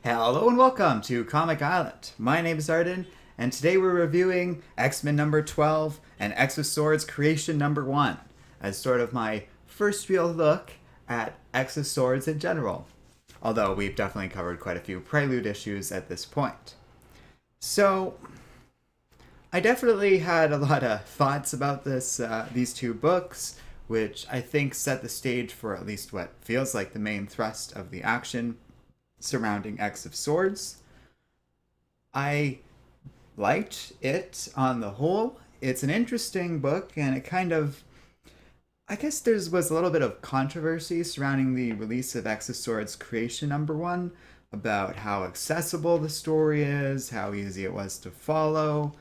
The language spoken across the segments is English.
Hello and welcome to Comic Island. My name is Arden, and today we're reviewing X-Men number 12 and X of Swords Creation number 1 as sort of my first real look at X of Swords in general. Although we've definitely covered quite a few prelude issues at this point. So, I definitely had a lot of thoughts about these two books, which I think set the stage for at least what feels like the main thrust of the action surrounding X of Swords. I liked it on the whole. It's an interesting book, and it kind of, I guess there was a little bit of controversy surrounding the release of X of Swords Creation number 1 about how accessible the story is, how easy it was to follow.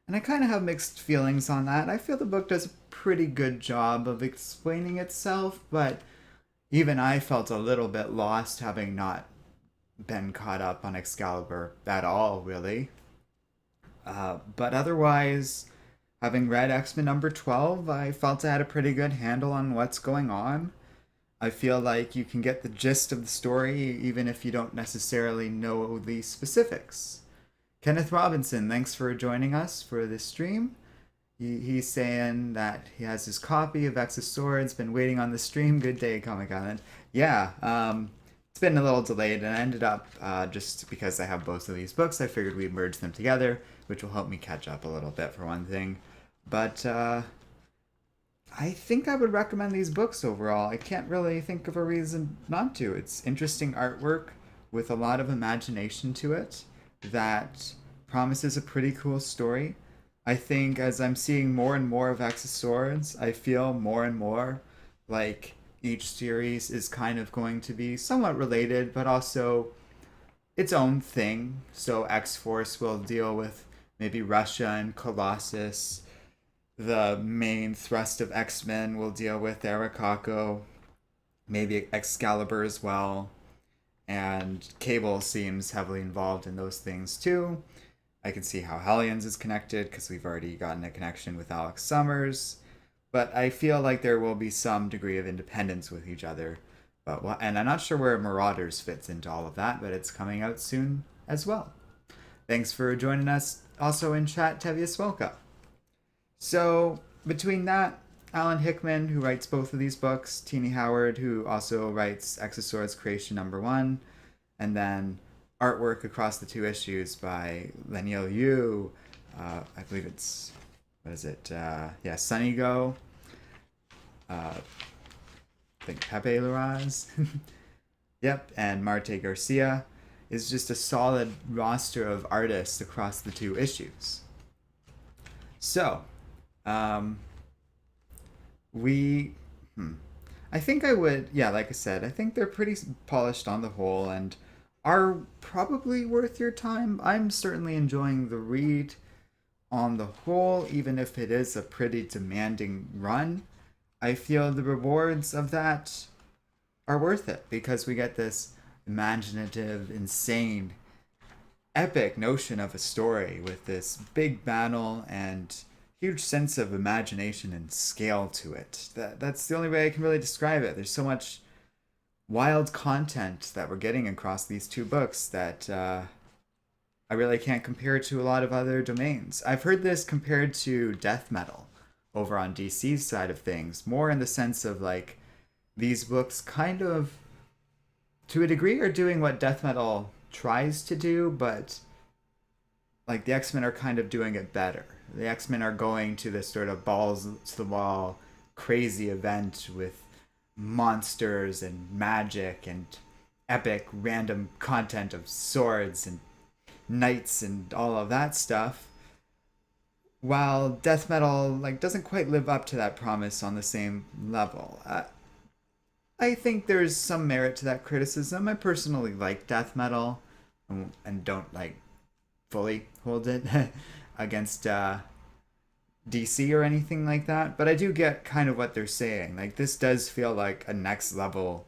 And I kind of have mixed feelings on that. I feel the book does a pretty good job of explaining itself, but even I felt a little bit lost having not been caught up on Excalibur at all, really. But otherwise, having read X-Men number 12, I felt I had a pretty good handle on what's going on. I feel like you can get the gist of the story even if you don't necessarily know the specifics. Kenneth Robinson, thanks for joining us for this stream. He's saying that he has his copy of X of Swords, been waiting on the stream. Good day, Comic Island. Yeah, it's been a little delayed, and I ended up, just because I have both of these books, I figured we'd merge them together, which will help me catch up a little bit for one thing. But I think I would recommend these books overall. I can't really think of a reason not to. It's interesting artwork with a lot of imagination to it that promises a pretty cool story. I think as I'm seeing more and more of X of Swords, I feel more and more like each series is kind of going to be somewhat related, but also its own thing. So X-Force will deal with maybe Russia and Colossus. The main thrust of X-Men will deal with Arakako, maybe Excalibur as well. And Cable seems heavily involved in those things too. I can see how Hellions is connected because we've already gotten a connection with Alex Summers. But I feel like there will be some degree of independence with each other. And I'm not sure where Marauders fits into all of that, but it's coming out soon as well. Thanks for joining us also in chat, Tevius Welka. So between that, Alan Hickman, who writes both of these books, Teenie Howard, who also writes X of Swords Creation number 1, and then artwork across the two issues by Leniel Yu, I believe it's, what is it? Sunny Go, I think Pepe Larraz, yep, and Marte Garcia, is just a solid roster of artists across the two issues. So, I think I would, yeah, like I said, I think they're pretty polished on the whole and are probably worth your time. I'm certainly enjoying the read on the whole, even if it is a pretty demanding run. I feel the rewards of that are worth it because we get this imaginative, insane, epic notion of a story with this big battle and huge sense of imagination and scale to it. That's the only way I can really describe it. There's so much wild content that we're getting across these two books that I really can't compare to a lot of other domains. I've heard this compared to death metal over on DC's side of things, more in the sense of like these books kind of, to a degree, are doing what death metal tries to do, but like the X-Men are kind of doing it better. The X-Men are going to this sort of balls to the wall crazy event with monsters and magic and epic random content of swords and knights and all of that stuff, while death metal like doesn't quite live up to that promise on the same level. I think there's some merit to that criticism. I personally like death metal and don't like fully hold it against DC or anything like that, but I do get kind of what they're saying. Like this does feel like a next level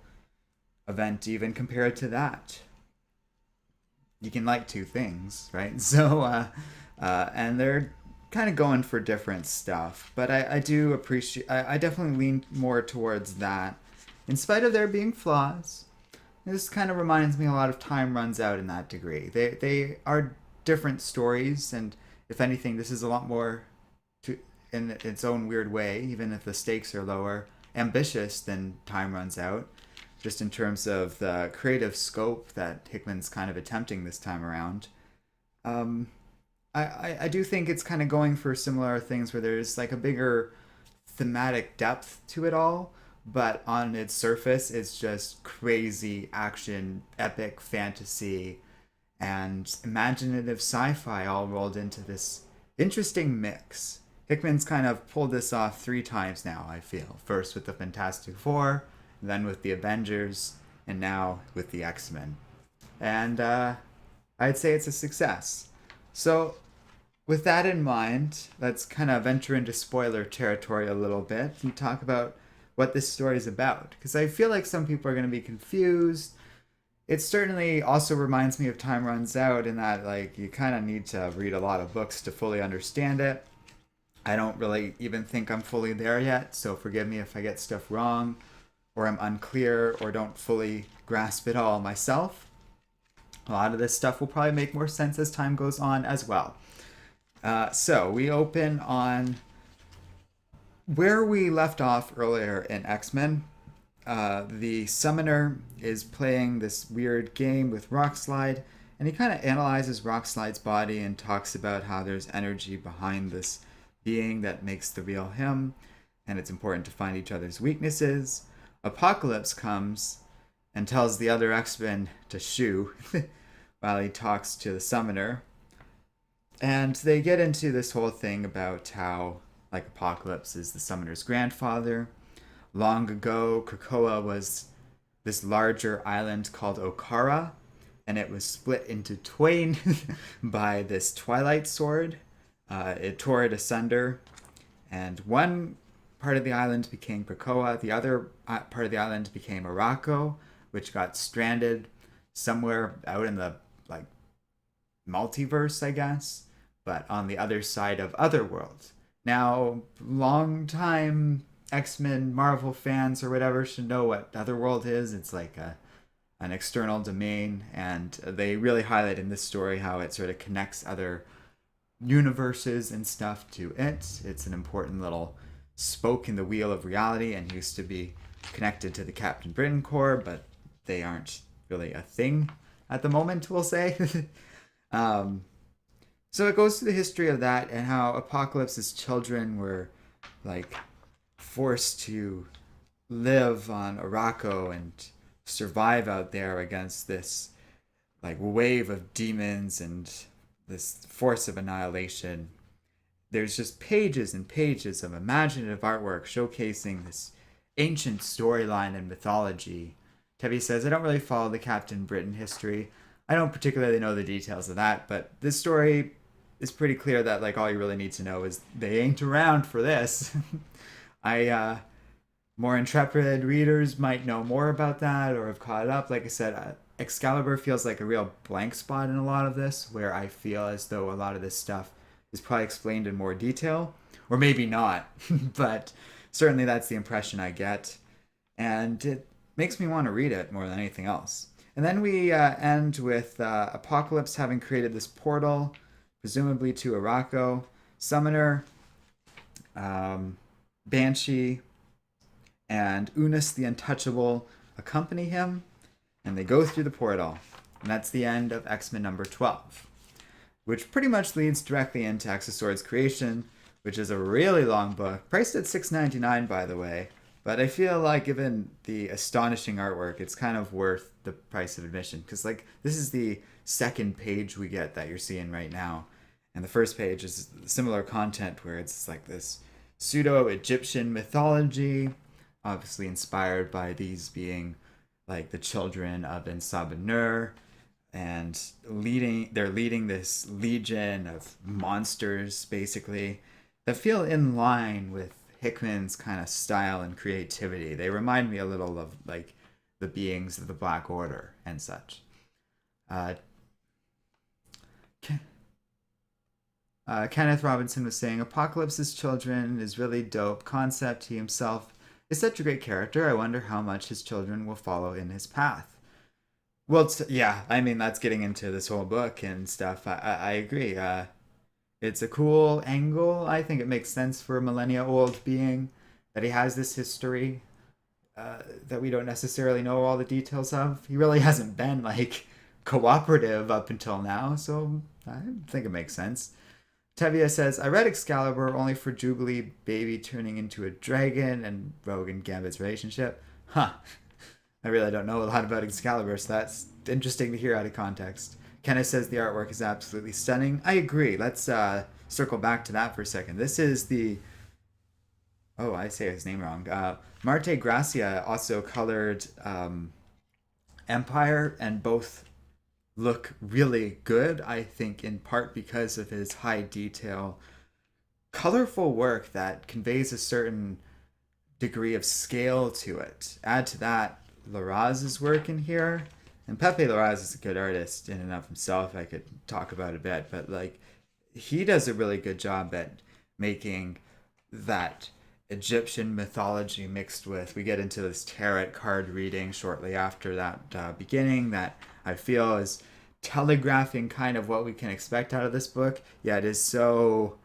event even compared to that. You can like two things, right? So and they're kind of going for different stuff, but I do appreciate, I definitely lean more towards that in spite of there being flaws. This kind of reminds me a lot of Time Runs Out in that degree. They are different stories, and if anything, this is a lot more, to, in its own weird way, even if the stakes are lower, ambitious than Time Runs Out, just in terms of the creative scope that Hickman's kind of attempting this time around. Um, I do think it's kind of going for similar things where there's like a bigger thematic depth to it all, but on its surface, it's just crazy action, epic fantasy, and imaginative sci fi all rolled into this interesting mix. Hickman's kind of pulled this off three times now, I feel. First with the Fantastic Four, then with the Avengers, and now with the X-Men. And I'd say it's a success. So, with that in mind, let's kind of venture into spoiler territory a little bit and talk about what this story is about. Because I feel like some people are going to be confused. It certainly also reminds me of Time Runs Out in that, like, you kind of need to read a lot of books to fully understand it. I don't really even think I'm fully there yet, so forgive me if I get stuff wrong, or I'm unclear, or don't fully grasp it all myself. A lot of this stuff will probably make more sense as time goes on as well. So we open on where we left off earlier in X-Men. The summoner is playing this weird game with Rockslide, and he kind of analyzes Rockslide's body and talks about how there's energy behind this being that makes the real him, and it's important to find each other's weaknesses. Apocalypse comes and tells the other X-Men to shoo while he talks to the summoner. And they get into this whole thing about how, like, Apocalypse is the summoner's grandfather. Long ago, Krakoa was this larger island called Okara, and it was split into twain by this Twilight Sword. It tore it asunder, and one part of the island became Krakoa, the other part of the island became Araco, which got stranded somewhere out in the, like, multiverse, I guess, but on the other side of Otherworld. Now, long-time X-Men Marvel fans or whatever should know what Otherworld is. It's like an external domain, and they really highlight in this story how it sort of connects other universes and stuff to it. It's an important little spoke in the wheel of reality, and used to be connected to the Captain Britain Corps, but they aren't really a thing at the moment, we'll say. So it goes to the history of that and how Apocalypse's children were, like, forced to live on Araco and survive out there against this, like, wave of demons and this force of annihilation. There's just pages and pages of imaginative artwork showcasing this ancient storyline and mythology. Tebby says, I don't really follow the Captain Britain history. I don't particularly know the details of that, but this story is pretty clear that, like, all you really need to know is they ain't around for this. More intrepid readers might know more about that or have caught up. Like I said, Excalibur feels like a real blank spot in a lot of this, where I feel as though a lot of this stuff is probably explained in more detail, or maybe not, but certainly that's the impression I get, and it makes me want to read it more than anything else. And then we end with Apocalypse having created this portal, presumably to Araco. Summoner, Banshee, and Unis the Untouchable accompany him, and they go through the portal. And that's the end of X-Men number 12, which pretty much leads directly into X of Swords Creation, which is a really long book, priced at $6.99, by the way. But I feel like, given the astonishing artwork, it's kind of worth the price of admission. Because, like, this is the second page we get that you're seeing right now. And the first page is similar content where it's like this pseudo-Egyptian mythology, obviously inspired by these being, like, the children of Ensabanur. And they're leading this legion of monsters, basically, that feel in line with Hickman's kind of style and creativity. They remind me a little of, like, the beings of the Black Order and such. Kenneth Robinson was saying, Apocalypse's children is really dope concept. He himself is such a great character. I wonder how much his children will follow in his path. Well, yeah, I mean that's getting into this whole book and stuff. I agree. It's a cool angle. I think it makes sense for a millennia old being that he has this history that we don't necessarily know all the details of. He really hasn't been like cooperative up until now, so I think it makes sense. Tevia says, I read Excalibur only for Jubilee Baby turning into a dragon and Rogue and Gambit's relationship. Huh. I really don't know a lot about Excalibur, so that's interesting to hear out of context. Kenneth says the artwork is absolutely stunning. I agree. Let's circle back to that for a second. This is the. Oh, I say his name wrong. Marte Gracia also colored Empire, and both look really good, I think, in part because of his high detail, colorful work that conveys a certain degree of scale to it. Add to that Larraz's work in here, and Pepe Larraz is a good artist in and of himself. I could talk about a bit, but like he does a really good job at making that Egyptian mythology mixed with. We get into this tarot card reading shortly after that beginning that I feel is telegraphing kind of what we can expect out of this book. Yeah, it is so.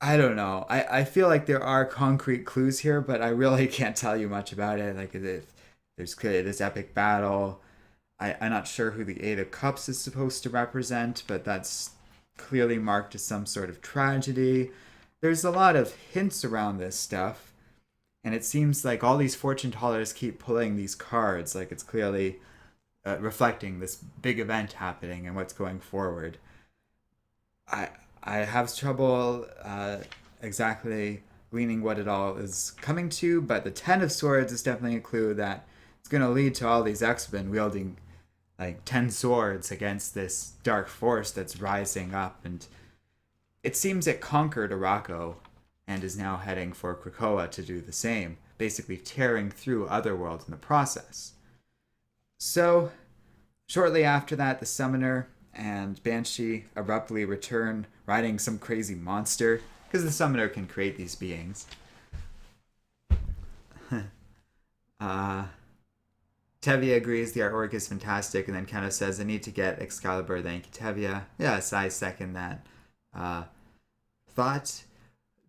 I don't know. I feel like there are concrete clues here, but I really can't tell you much about it. Like, there's clearly this epic battle. I'm not sure who the Eight of Cups is supposed to represent, but that's clearly marked as some sort of tragedy. There's a lot of hints around this stuff, and it seems like all these fortune tellers keep pulling these cards, like it's clearly reflecting this big event happening and what's going forward. I I have trouble exactly gleaning what it all is coming to, but the Ten of Swords is definitely a clue that it's going to lead to all these X-Men wielding like 10 swords against this dark force that's rising up, and it seems it conquered Araco and is now heading for Krakoa to do the same, basically tearing through other worlds in the process. So, shortly after that, the Summoner and Banshee abruptly return riding some crazy monster, because the Summoner can create these beings. uh, Tevia agrees the artwork is fantastic, and then Keno says, I need to get Excalibur, thank you, Tevia. Yes, I second that thought.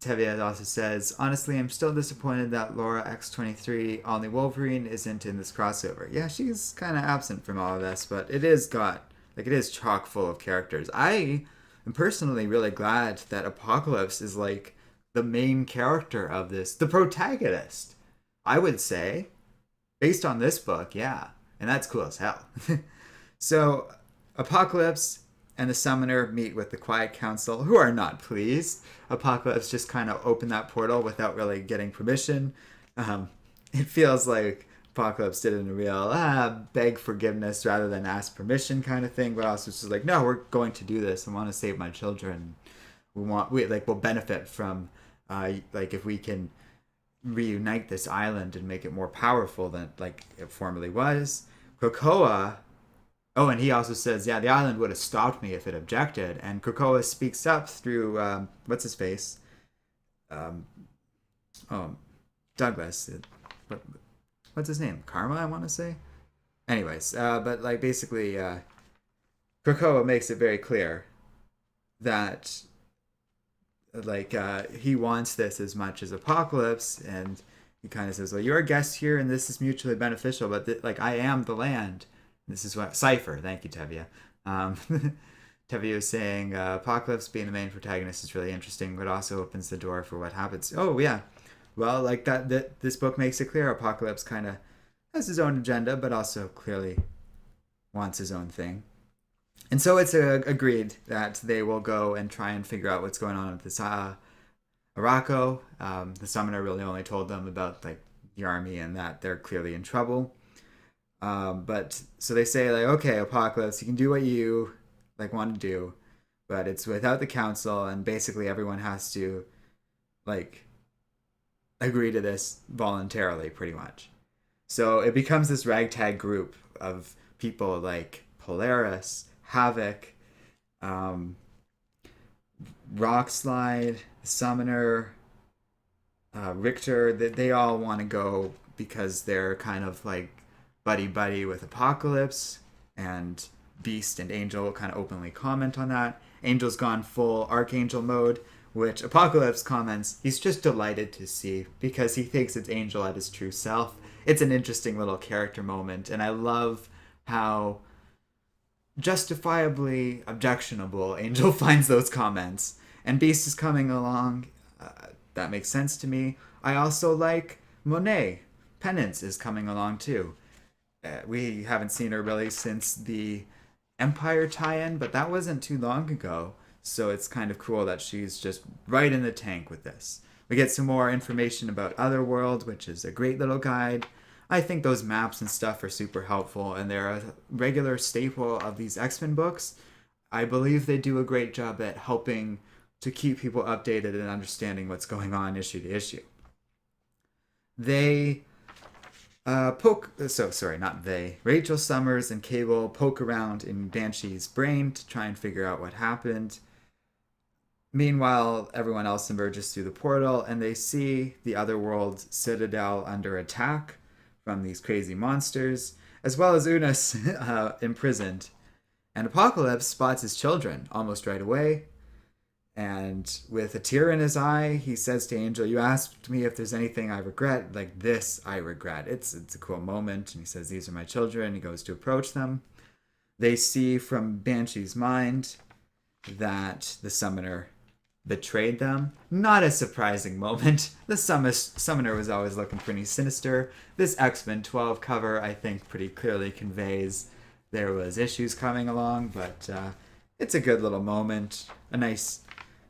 Tevia also says, honestly, I'm still disappointed that Laura X23 Only Wolverine isn't in this crossover. Yeah, she's kind of absent from all of this, but it is chock full of characters. I am personally really glad that Apocalypse is like the main character of this, the protagonist, I would say, based on this book, yeah. And that's cool as hell. So, Apocalypse and the Summoner meet with the Quiet Council, who are not pleased. Apocalypse just kind of opened that portal without really getting permission. It feels like Apocalypse did it in a real beg forgiveness rather than ask permission kind of thing. But also, it's just like, no, we're going to do this. I want to save my children. We'll benefit from like if we can reunite this island and make it more powerful than like it formerly was. Krakoa. Oh, and he also says, yeah, the island would have stopped me if it objected. And Krakoa speaks up through, what's his face? Oh, Douglas. What's his name? Karma, I want to say? Anyways, but like basically, Krakoa makes it very clear that like he wants this as much as Apocalypse, and he kind of says, well, you're a guest here and this is mutually beneficial, but like I am the land. This is what Cypher. Thank you, Tevia. Tevia is saying Apocalypse being the main protagonist is really interesting, but also opens the door for what happens. Oh yeah, well, like that this book makes it clear Apocalypse kind of has his own agenda, but also clearly wants his own thing. And so it's agreed that they will go and try and figure out what's going on with this Araco. The Summoner really only told them about like the army and that they're clearly in trouble. But so they say like, okay, Apocalypse, you can do what you like want to do, but it's without the council, and basically everyone has to like agree to this voluntarily, pretty much. So it becomes this ragtag group of people like Polaris, Havoc, Rockslide, Summoner, Richter. They all want to go because they're kind of like buddy buddy with Apocalypse, and Beast and Angel kind of openly comment on that. Angel's gone full Archangel mode, which Apocalypse comments he's just delighted to see because he thinks it's Angel at his true self. It's an interesting little character moment, and I love how justifiably objectionable Angel finds those comments. And Beast is coming along. That makes sense to me. I also like Monet. Penance is coming along too. We haven't seen her really since the Empire tie-in, but that wasn't too long ago. So it's kind of cool that she's just right in the tank with this. We get some more information about Otherworld, which is a great little guide. I think those maps and stuff are super helpful, and they're a regular staple of these X-Men books. I believe they do a great job at helping to keep people updated and understanding what's going on issue to issue. They Rachel Summers and Cable poke around in Banshee's brain to try and figure out what happened. Meanwhile, everyone else emerges through the portal, and they see the Otherworld citadel under attack from these crazy monsters, as well as Unis imprisoned. And Apocalypse spots his children almost right away. And with a tear in his eye, he says to Angel, "You asked me if there's anything I regret. Like this, I regret." It's a cool moment. And he says, "These are my children." He goes to approach them. They see from Banshee's mind that the summoner betrayed them. Not a surprising moment. The summoner was always looking pretty sinister. This X-Men 12 cover, I think, pretty clearly conveys there was issues coming along, but it's a good little moment.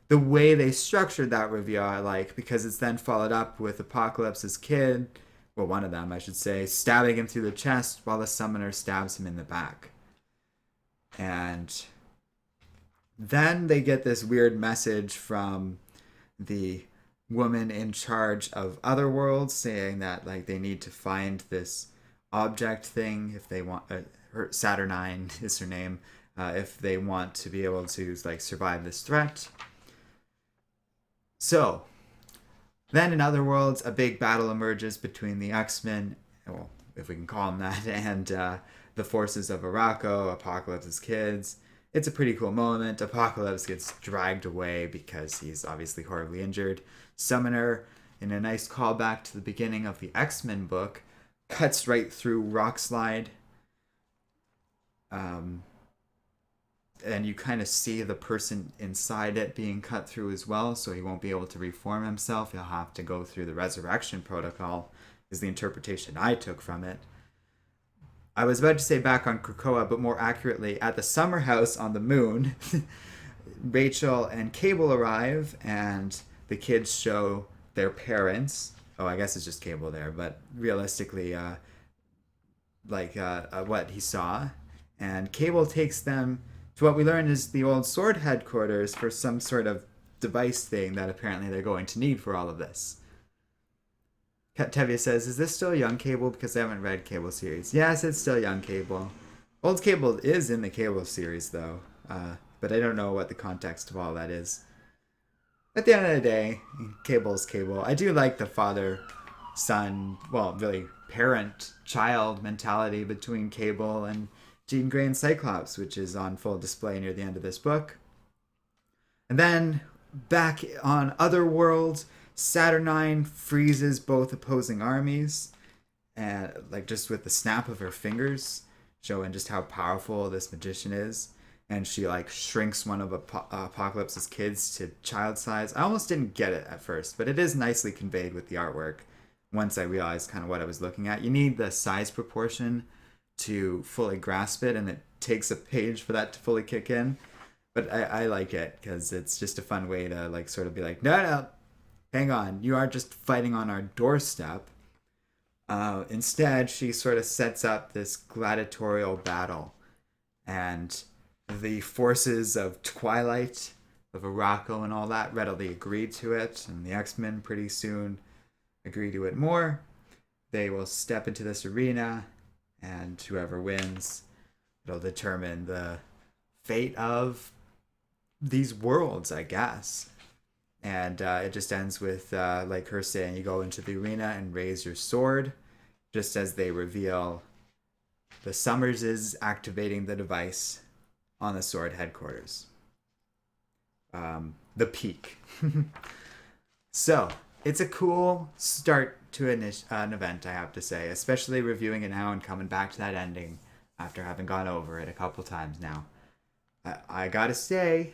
The way they structured that reveal I like, because it's then followed up with Apocalypse's kid, well, one of them, I should say, stabbing him through the chest while the summoner stabs him in the back. And then they get this weird message from the woman in charge of Otherworld saying that like they need to find this object thing if they want. Her Saturnine is her name. If they want to be able to like survive this threat. So then in Otherworlds, a big battle emerges between the X-Men, well, if we can call them that, and the forces of Arakko, Apocalypse's kids. It's a pretty cool moment. Apocalypse gets dragged away because he's obviously horribly injured. Summoner, in a nice callback to the beginning of the X-Men book, cuts right through Rockslide. And you kind of see the person inside it being cut through as well, so he won't be able to reform himself. He'll have to go through the resurrection protocol, is the interpretation I took from it. I was about to say back on Krakoa, but more accurately, at the summer house on the moon, Rachel and Cable arrive, and the kids show their parents. Oh, I guess it's just Cable there, but realistically, what he saw. And Cable takes them to what we learn is the old Sword headquarters for some sort of device thing that apparently they're going to need for all of this. Tevye says, "Is this still Young Cable? Because I haven't read Cable series." Yes, it's still Young Cable. Old Cable is in the Cable series, though. But I don't know what the context of all that is. At the end of the day, Cable's Cable. I do like the father-son, well, really parent-child mentality between Cable and Jean Grey and Cyclops, which is on full display near the end of this book. And then, back on Otherworld, Saturnine freezes both opposing armies, and just with the snap of her fingers, showing just how powerful this magician is. And she shrinks one of Apocalypse's kids to child size. I almost didn't get it at first, but it is nicely conveyed with the artwork once I realized kind of what I was looking at. You need the size proportion to fully grasp it, and it takes a page for that to fully kick in. But I like it because it's just a fun way to sort of be like, no, hang on, you are just fighting on our doorstep. Instead, she sort of sets up this gladiatorial battle, and the forces of Twilight, of Arakko and all that readily agree to it, and the X-Men pretty soon agree to it more. They will step into this arena, and whoever wins, it'll determine the fate of these worlds, I guess. And it just ends with her saying, you go into the arena and raise your sword, just as they reveal The Summers is activating the device on the Sword headquarters. The peak. So, it's a cool start to an event, I have to say, especially reviewing it now and coming back to that ending after having gone over it a couple times now. I gotta say,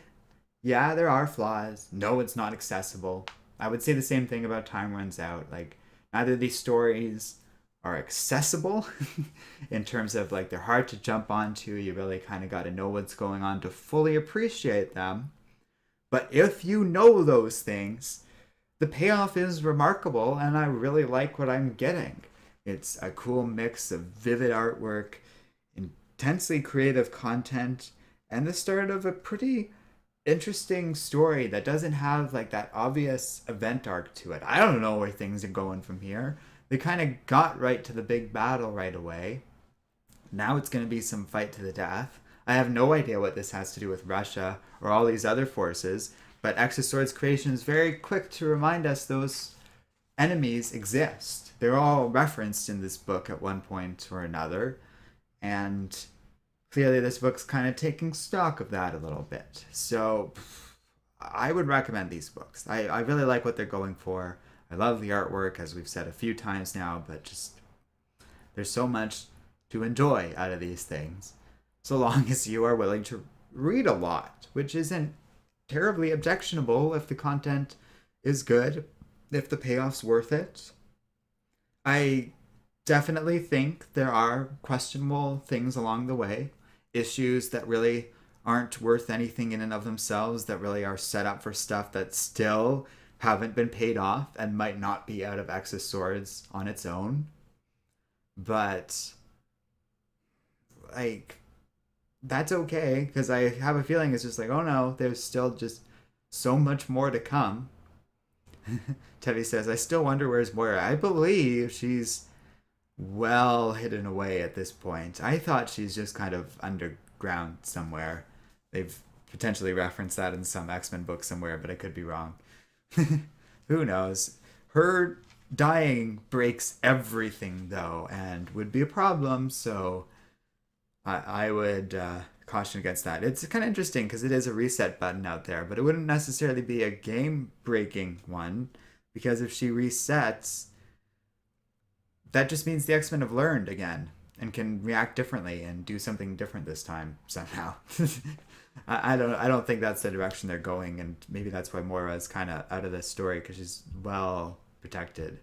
yeah, there are flaws. No, it's not accessible. I would say the same thing about Time Runs Out. Like, neither of these stories are accessible in terms of like they're hard to jump onto. You really kind of got to know what's going on to fully appreciate them. But if you know those things, the payoff is remarkable, and I really like what I'm getting. It's a cool mix of vivid artwork, intensely creative content, and the start of a pretty interesting story that doesn't have like that obvious event arc to it. I don't know where things are going from here. They kind of got right to the big battle right away. Now it's going to be some fight to the death. I have no idea what this has to do with Russia or all these other forces, but X of Swords creation is very quick to remind us those enemies exist. They're all referenced in this book at one point or another, and clearly this book's kind of taking stock of that a little bit. So I would recommend these books. I really like what they're going for. I love the artwork, as we've said a few times now, but just there's so much to enjoy out of these things, so long as you are willing to read a lot, which isn't terribly objectionable if the content is good, if the payoff's worth it. I definitely think there are questionable things along the way, issues that really aren't worth anything in and of themselves, that really are set up for stuff that still haven't been paid off and might not be out of X of Swords on its own. But like, that's okay, because I have a feeling it's just like, oh no, there's still just so much more to come. Teddy says, I still wonder where's Moira. I believe she's well hidden away at this point. I thought she's just kind of underground somewhere. They've potentially referenced that in some X-Men book somewhere, but I could be wrong. Who knows? Her dying breaks everything, though, and would be a problem, so I would caution against that. It's kind of interesting because it is a reset button out there, but it wouldn't necessarily be a game-breaking one, because if she resets, that just means the X-Men have learned again and can react differently and do something different this time somehow. I don't think that's the direction they're going, and maybe that's why Moira is kind of out of this story, because she's well protected.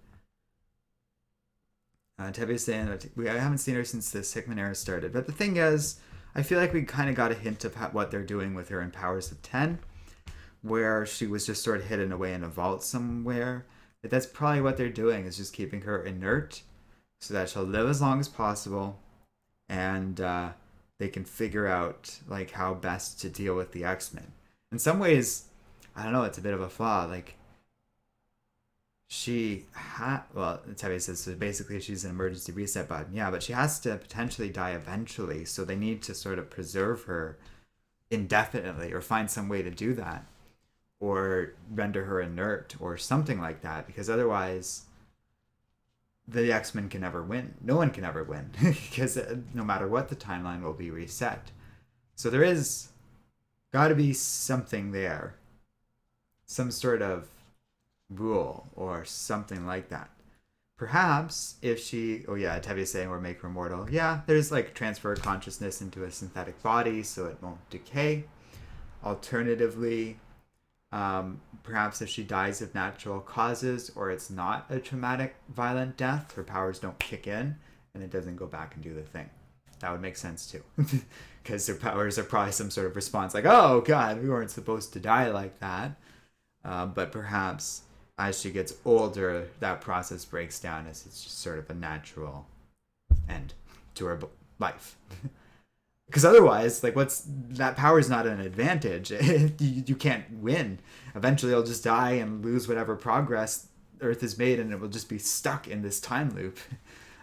Tevi's saying that I haven't seen her since the Hickman era started, but the thing is, I feel like we kind of got a hint of what they're doing with her in Powers of 10, where she was just sort of hidden away in a vault somewhere. But that's probably what they're doing, is just keeping her inert so that she'll live as long as possible, and they can figure out like how best to deal with the X-Men. In some ways, I don't know, it's a bit of a flaw. Like, Tevi says, so basically she's an emergency reset button. Yeah, but she has to potentially die eventually, so they need to sort of preserve her indefinitely or find some way to do that, or render her inert or something like that, because otherwise the X-Men can never win. No one can ever win, because no matter what, the timeline will be reset. So there is got to be something there, some sort of rule or something like that. Perhaps if she, oh yeah, Tevi's saying, or make her immortal. Yeah, there's like transfer of consciousness into a synthetic body so it won't decay. Alternatively, perhaps if she dies of natural causes, or it's not a traumatic, violent death, her powers don't kick in and it doesn't go back and do the thing. That would make sense too. Because her powers are probably some sort of response like, oh god, we weren't supposed to die like that. But perhaps as she gets older, that process breaks down as it's just sort of a natural end to her life. Because otherwise, like, what's that power is not an advantage. You can't win. Eventually, it'll just die and lose whatever progress Earth has made, and it will just be stuck in this time loop.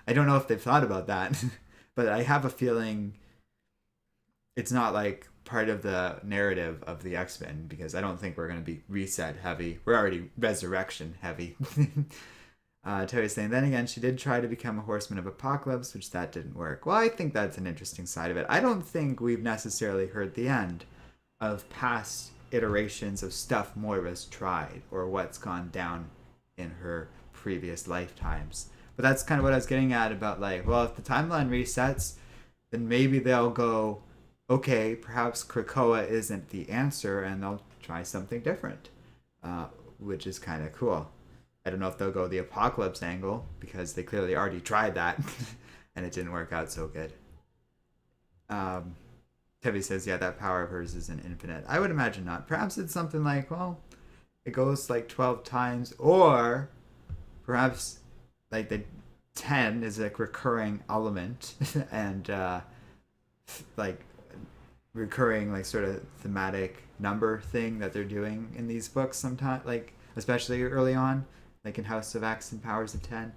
I don't know if they've thought about that, but I have a feeling it's not like part of the narrative of the X-Men, because I don't think we're going to be reset heavy. We're already resurrection heavy. Terry's saying, then again, she did try to become a horseman of apocalypse, which that didn't work. Well, I think that's an interesting side of it. I don't think we've necessarily heard the end of past iterations of stuff Moira's tried or what's gone down in her previous lifetimes. But that's kind of what I was getting at about, like, well, if the timeline resets, then maybe they'll go, okay, perhaps Krakoa isn't the answer, and they'll try something different, which is kind of cool. I don't know if they'll go the apocalypse angle, because they clearly already tried that, and it didn't work out so good. Tevi says, yeah, that power of hers isn't infinite. I would imagine not. Perhaps it's something like, well, it goes like 12 times, or perhaps like the 10 is a recurring element, and like recurring like sort of thematic number thing that they're doing in these books sometimes, like especially early on, like in House of X and Powers of 10.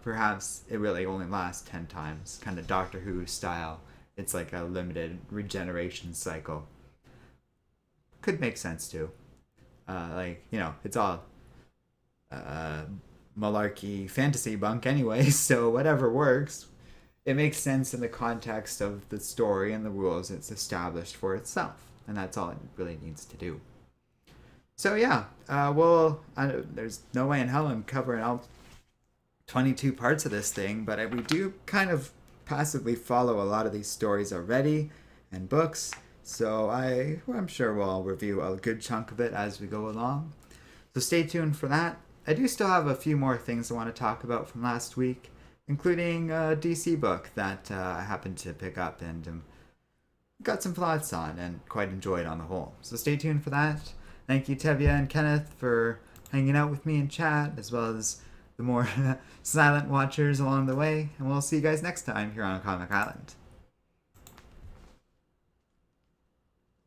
Perhaps it really only lasts 10 times, kind of Doctor Who style. It's like a limited regeneration cycle. Could make sense too. Like, you know, it's all malarkey fantasy bunk anyway, so whatever works. It makes sense in the context of the story and the rules it's established for itself. And that's all it really needs to do. So yeah, there's no way in hell I'm covering all 22 parts of this thing, but we do kind of passively follow a lot of these stories already and books, so I'm sure we'll review a good chunk of it as we go along. So stay tuned for that. I do still have a few more things I want to talk about from last week, including a DC book that I happened to pick up and got some thoughts on and quite enjoyed on the whole. So stay tuned for that. Thank you, Tevye and Kenneth, for hanging out with me in chat, as well as the more silent watchers along the way. And we'll see you guys next time here on Comic Island.